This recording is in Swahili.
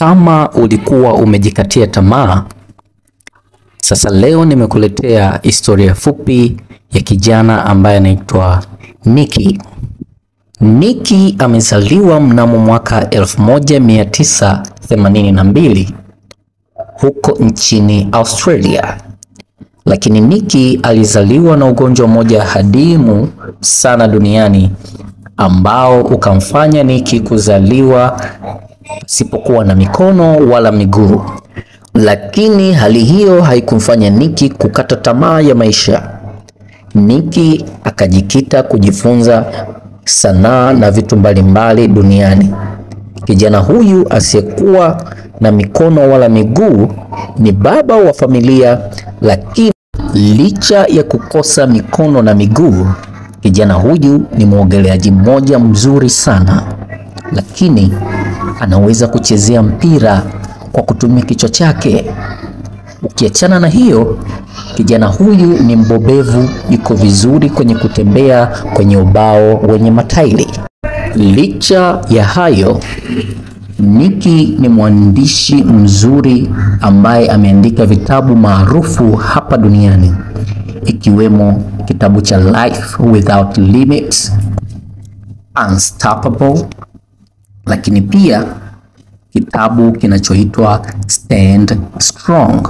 Kama ulikuwa umejikatia tamaa, sasa leo nimekuletea historia fupi ya kijana ambaye anaitwa Nicky. Nicky amezaliwa mnamo mwaka 1982 huko nchini Australia. Lakini Nicky alizaliwa na ugonjwa mmoja hadimu sana duniani ambao ukamfanya Nicky kuzaliwa sipokuwa na mikono wala miguu. Lakini hali hiyo haikumfanya Nicky kukata tamaa ya maisha. Nicky akajikita kujifunza sanaa na vitu mbalimbali duniani. Kijana huyu asiyekuwa na mikono wala miguu ni baba wa familia, lakini licha ya kukosa mikono na miguu, kijana huyu ni mwogeleaji mmoja mzuri sana, lakini anaweza kuchezea mpira kwa kutumia kichwa chake. Ukiachana na hiyo, kijana huyu ni mbobevu, yuko vizuri kwenye kutembea kwenye ubao wenye matairi. Licha ya hayo, Nicky ni mwandishi mzuri ambaye ameandika vitabu maarufu hapa duniani, ikiwemo kitabu cha Life Without Limits, Unstoppable, lakini pia kitabu kinachoitwa Stand Strong.